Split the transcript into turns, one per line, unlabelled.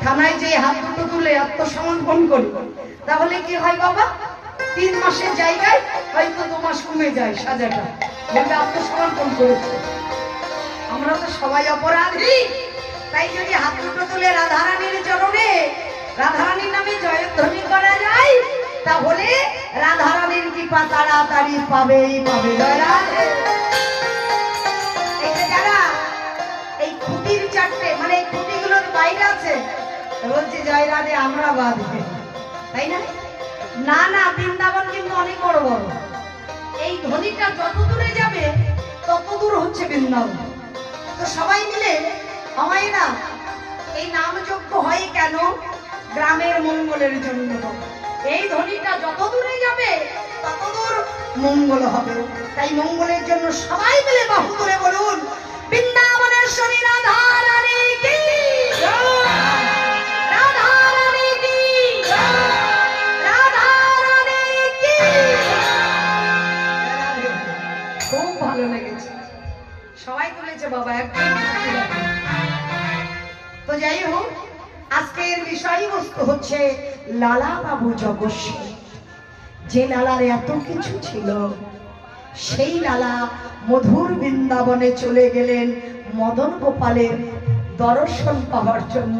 থানায় যে হাত দুটো তুলে আত্মসমর্পণ করি তাহলে কি হয় বাবা? 3 মাসের জায়গায় হয়তো 2 মাস কমে যায় সাজাটা, বলবে আত্মসমর্পণ করেছে। আমরা তো সবাই অপরাধী, তাই যদি হাত দুটো তুলে রাধারানীর চরণে রাধারানীর নামে জয়ধ্বনি করা যায় তাহলে রাধারানীর কৃপা তাড়াতাড়ি পাবেই পাবে। জয়রাধে। এই যে যারা এই খুঁটির চারটে মানে এই খুঁটিগুলোর বাইরে আছে বলছে জয়রাধে আমরা বাঁধবে, তাই না? না না, বৃন্দাবন কিন্তু অনেক বড় বড়। এই ধ্বনিটা যত দূরে যাবে তত দূর হচ্ছে বৃন্দাবন। তো সবাই মিলে হয় না, এই নামযজ্ঞ হয় কেন? গ্রামের মঙ্গলের জন্য। এই ধ্বনিটা যত দূরে যাবে তত দূর মঙ্গল হবে। তাই মঙ্গলের জন্য সবাই মিলে বাহু তুলে বলুন বৃন্দাবনেশ্বরী রাধা রানী কি জয়, রাধা রানী কি জয়, রাধা রানী কি জয়। খুব ভালো লেগেছে, সবাই তুলেছে বাবা একদম। তো যাই হোক, আজকের বিষয়বস্তু হচ্ছে লালা বাবু জগৎসী। যে লালার এত কিছু ছিল সেই লালা মধুর বৃন্দাবনে চলে গেলেন মদন গোপালের দর্শন পাওয়ার জন্য।